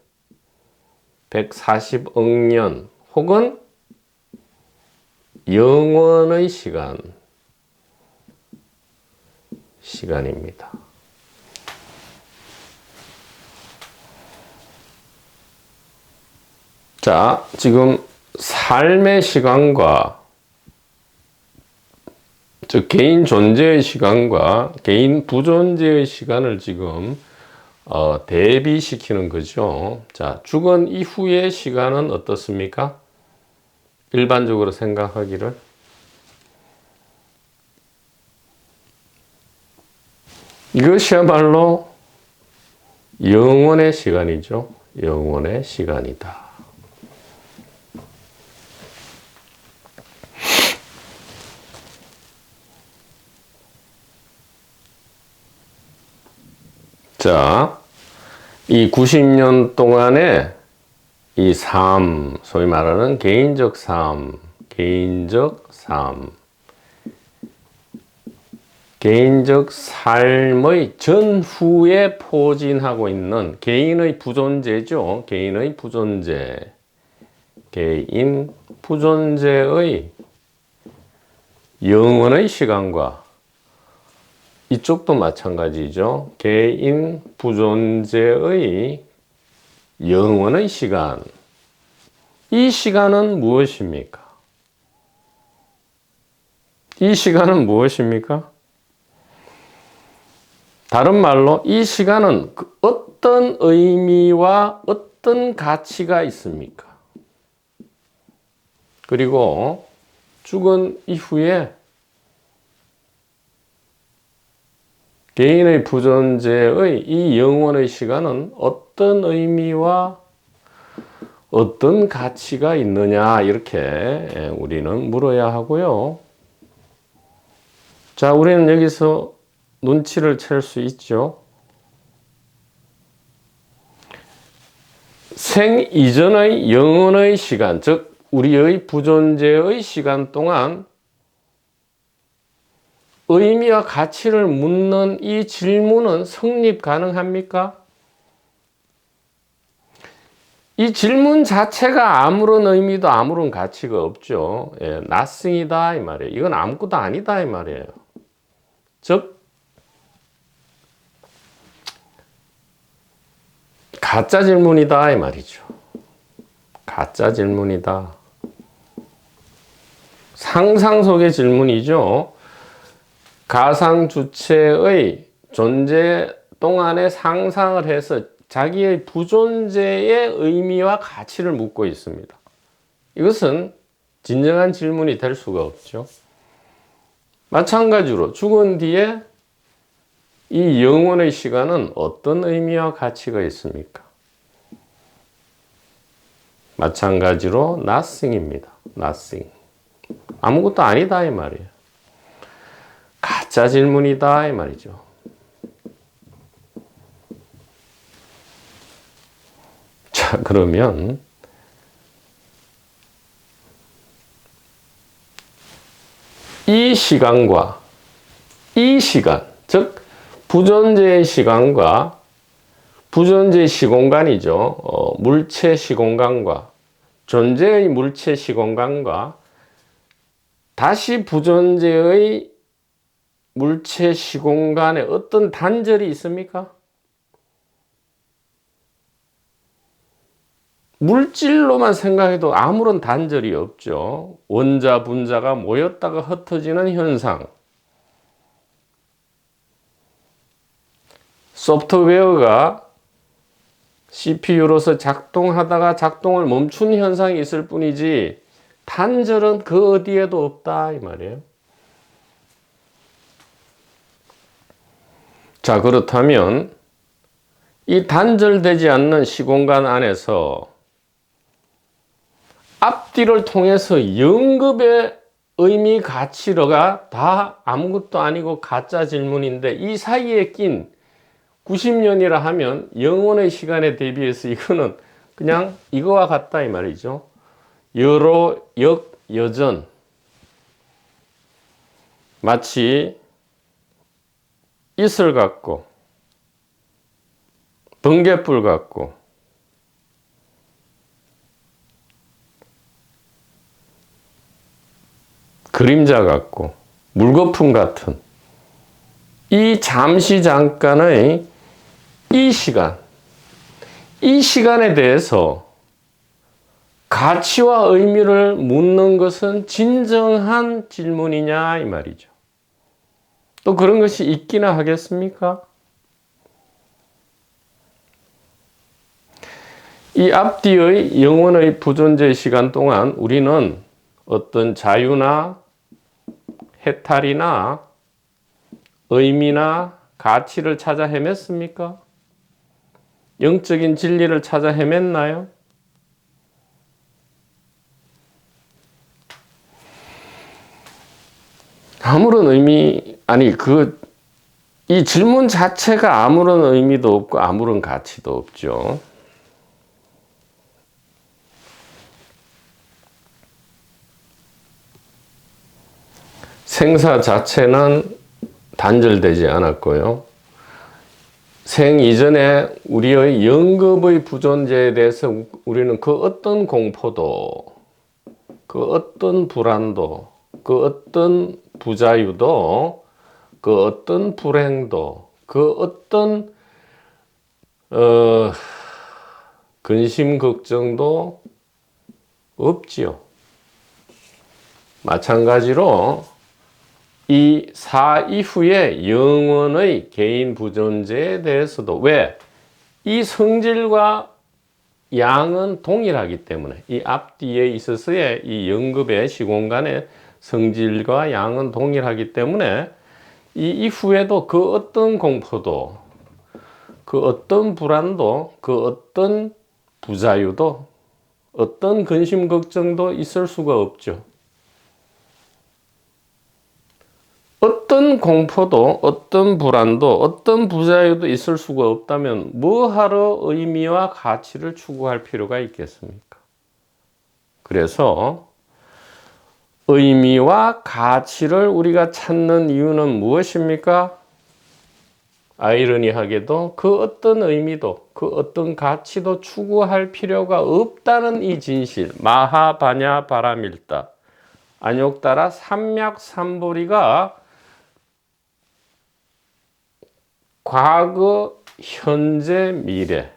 140억 년 혹은 영원의 시간입니다. 자, 지금 삶의 시간과, 즉 개인 존재의 시간과 개인 부존재의 시간을 지금 대비시키는 거죠. 자, 죽은 이후의 시간은 어떻습니까? 일반적으로 생각하기를. 이것이야말로 영원의 시간이죠. 영원의 시간이다. 자, 이 90년 동안의 이 삶, 소위 말하는 개인적 삶, 개인적 삶의 전후에 포진하고 있는 개인의 부존재죠. 개인 부존재의 영원의 시간과 이쪽도 마찬가지죠. 개인 부존재의 영원의 시간. 이 시간은 무엇입니까? 이 시간은 무엇입니까? 다른 말로 이 시간은 어떤 의미와 어떤 가치가 있습니까? 그리고 죽은 이후에 개인의 부존재의 이 영원의 시간은 어떤 의미와 어떤 가치가 있느냐, 이렇게 우리는 물어야 하고요. 자, 우리는 여기서 눈치를 챌 수 있죠. 생 이전의 영원의 시간, 즉 우리의 부존재의 시간 동안 의미와 가치를 묻는 이 질문은 성립 가능합니까? 이 질문 자체가 아무런 의미도 아무런 가치가 없죠. 예, nothing이다 이 말이에요. 이건 아무것도 아니다 이 말이에요. 즉 가짜 질문이다 이 말이죠. 가짜 질문이다. 상상 속의 질문이죠. 가상 주체의 존재 동안에 상상을 해서 자기의 부존재의 의미와 가치를 묻고 있습니다. 이것은 진정한 질문이 될 수가 없죠. 마찬가지로 죽은 뒤에 이 영원의 시간은 어떤 의미와 가치가 있습니까? 마찬가지로 nothing입니다. nothing. 아무것도 아니다 이 말이에요. 가짜 질문이다 이 말이죠. 자, 그러면 이 시간과 이 시간, 즉 부존재의 시간과 부존재의 시공간이죠. 물체 시공간과 존재의 물체 시공간과 다시 부존재의 물체 시공간에 어떤 단절이 있습니까? 물질로만 생각해도 아무런 단절이 없죠. 원자, 분자가 모였다가 흩어지는 현상. 소프트웨어가 CPU로서 작동하다가 작동을 멈춘 현상이 있을 뿐이지 단절은 그 어디에도 없다 이 말이에요. 자, 그렇다면 이 단절되지 않는 시공간 안에서 앞뒤를 통해서 영급의 의미 가치가 다 아무것도 아니고 가짜 질문인데 이 사이에 낀 90년이라 하면 영원의 시간에 대비해서 이거는 그냥 이거와 같다 이 말이죠. 여로, 역, 여전. 마치 이슬 같고 번갯불 같고 그림자 같고 물거품 같은 이 잠시 잠깐의 이 시간에 대해서 가치와 의미를 묻는 것은 진정한 질문이냐 이 말이죠. 또 그런 것이 있기나 하겠습니까? 이 앞뒤의 영원의 부존재 시간 동안 우리는 어떤 자유나 해탈이나 의미나 가치를 찾아 헤맸습니까? 영적인 진리를 찾아 헤맸나요? 아무런 의미, 이 질문 자체가 아무런 의미도 없고 아무런 가치도 없죠. 생사 자체는 단절되지 않았고요. 생 이전에 우리의 영겁의 부존재에 대해서 우리는 그 어떤 공포도, 그 어떤 불안도, 그 어떤 부자유도, 그 어떤 불행도, 그 어떤 근심 걱정도 없지요. 마찬가지로 이 사 이후의 영원의 개인 부존재에 대해서도 왜? 이 성질과 양은 동일하기 때문에 이 앞뒤에 있어서의 이 영급의 시공간의 성질과 양은 동일하기 때문에 이 이후에도 그 어떤 공포도 그 어떤 불안도 그 어떤 부자유도 어떤 근심 걱정도 있을 수가 없죠. 어떤 공포도 어떤 불안도 어떤 부자유도 있을 수가 없다면 뭐하러 의미와 가치를 추구할 필요가 있겠습니까? 그래서 의미와 가치를 우리가 찾는 이유는 무엇입니까? 아이러니하게도 그 어떤 의미도 그 어떤 가치도 추구할 필요가 없다는 이 진실, 마하바냐 바라밀다, 안욕따라 삼맥삼보리가 과거, 현재, 미래,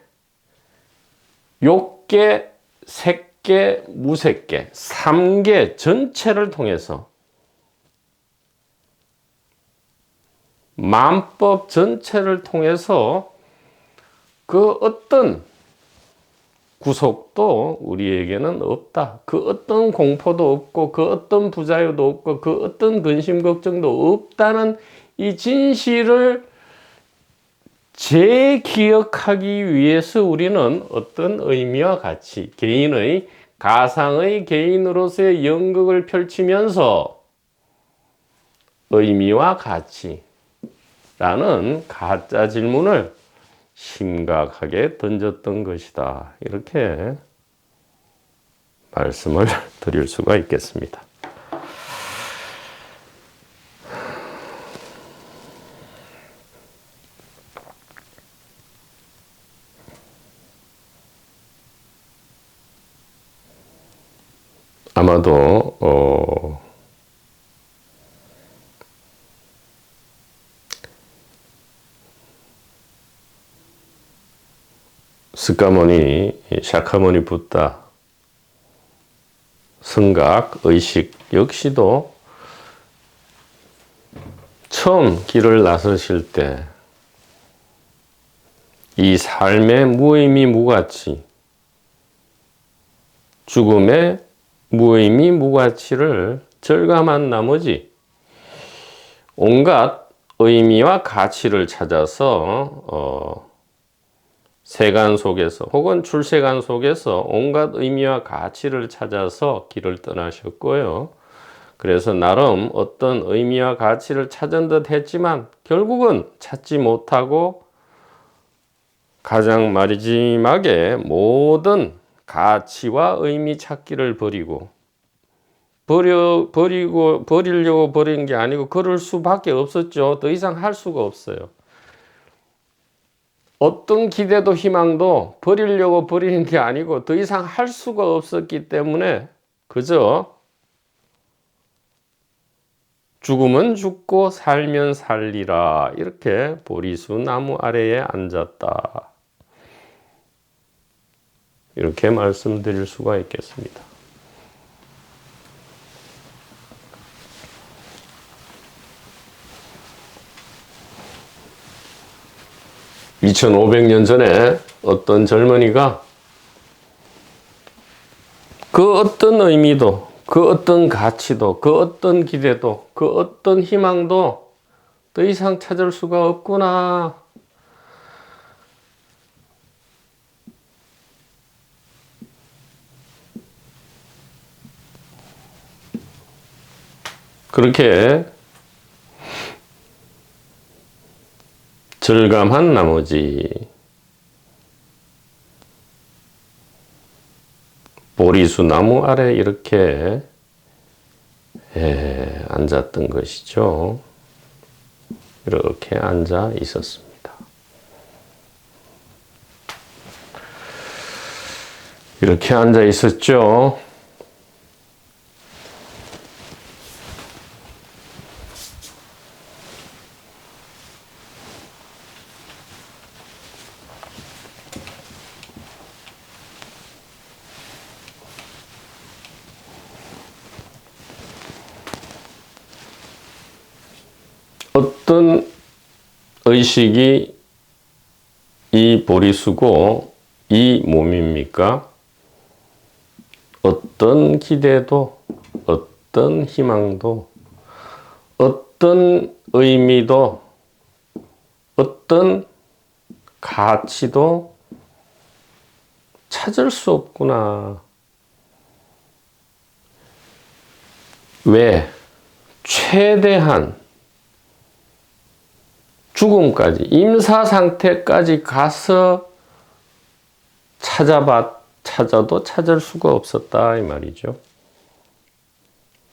욕계, 색계, 무색계, 3계 전체를 통해서 만법 전체를 통해서 그 어떤 구속도 우리에게는 없다. 그 어떤 공포도 없고 그 어떤 부자유도 없고 그 어떤 근심 걱정도 없다는 이 진실을 재기억하기 위해서 우리는 어떤 의미와 가치, 개인의 가상의 개인으로서의 연극을 펼치면서 의미와 가치라는 가짜 질문을 심각하게 던졌던 것이다. 이렇게 말씀을 드릴 수가 있겠습니다. 아마도 스가모니, 샤카모니 붓다, 성각, 의식 역시도 처음 길을 나서실 때 이 삶의 무의미 무가치, 죽음의 무의미 무가치를 절감한 나머지 온갖 의미와 가치를 찾아서 세간 속에서 혹은 출세간 속에서 온갖 의미와 가치를 찾아서 길을 떠나셨고요. 그래서 나름 어떤 의미와 가치를 찾은 듯 했지만 결국은 찾지 못하고 가장 마지막에 모든 가치와 의미 찾기를 버리려고 버린 게 아니고 그럴 수밖에 없었죠. 더 이상 할 수가 없어요. 어떤 기대도 희망도 버리려고 버리는 게 아니고 더 이상 할 수가 없었기 때문에 그저 죽으면 죽고 살면 살리라 이렇게 보리수 나무 아래에 앉았다. 이렇게 말씀드릴 수가 있겠습니다. (2500년) 전에 어떤 젊은이가 그 어떤 의미도, 그 어떤 가치도, 그 어떤 기대도, 그 어떤 희망도 더 이상 찾을 수가 없구나. 그렇게 절감한 나머지 보리수 나무 아래 이렇게 앉았던 것이죠. 이렇게 앉아 있었습니다. 이렇게 앉아 있었죠. 어떤 의식이 이 보리수고 이 몸입니까? 어떤 기대도, 어떤 희망도, 어떤 의미도, 어떤 가치도 찾을 수 없구나. 왜? 최대한 죽음까지, 임사 상태까지 가서 찾아도 찾을 수가 없었다 이 말이죠.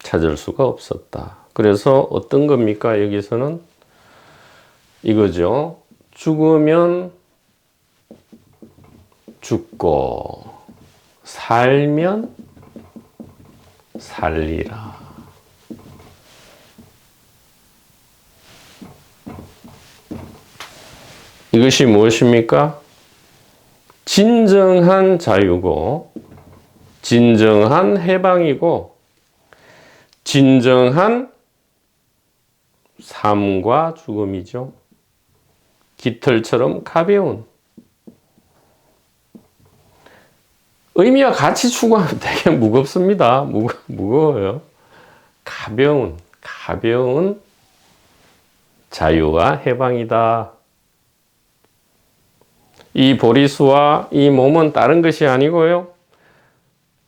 찾을 수가 없었다. 그래서 어떤 겁니까? 여기서는 이거죠. 죽으면 죽고 살면 살리라. 이것이 무엇입니까? 진정한 자유고, 진정한 해방이고, 진정한 삶과 죽음이죠. 깃털처럼 가벼운. 의미와 같이 추구하면 되게 무겁습니다. 무거워요. 가벼운 자유와 해방이다. 이 보리수와 이 몸은 다른 것이 아니고요.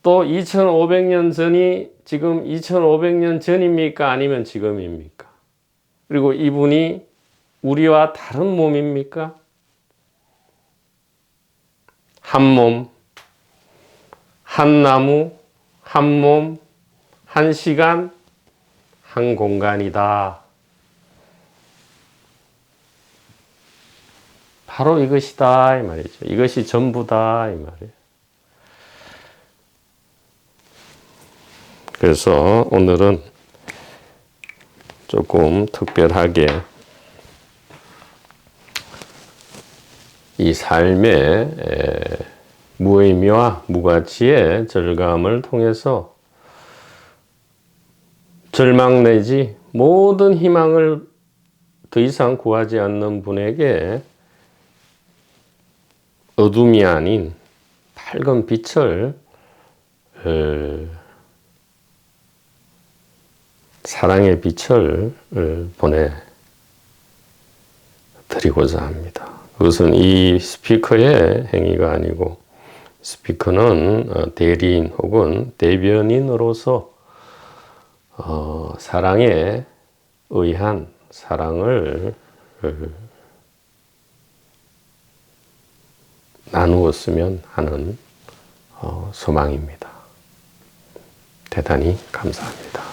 또 2500년 전이 지금 2500년 전입니까? 아니면 지금입니까? 그리고 이분이 우리와 다른 몸입니까? 한 몸, 한 나무, 한 몸, 한 시간, 한 공간이다. 바로 이것이다 이 말이죠. 이것이 전부다 이 말이에요. 그래서 오늘은 조금 특별하게 이 삶의 무의미와 무가치의 절감을 통해서 절망 내지 모든 희망을 더 이상 구하지 않는 분에게 어둠이 아닌 밝은 빛을 사랑의 빛을 보내드리고자 합니다. 그것은 이 스피커의 행위가 아니고 스피커는 대리인 혹은 대변인으로서 사랑에 의한 사랑을 나누었으면 하는 소망입니다. 대단히 감사합니다.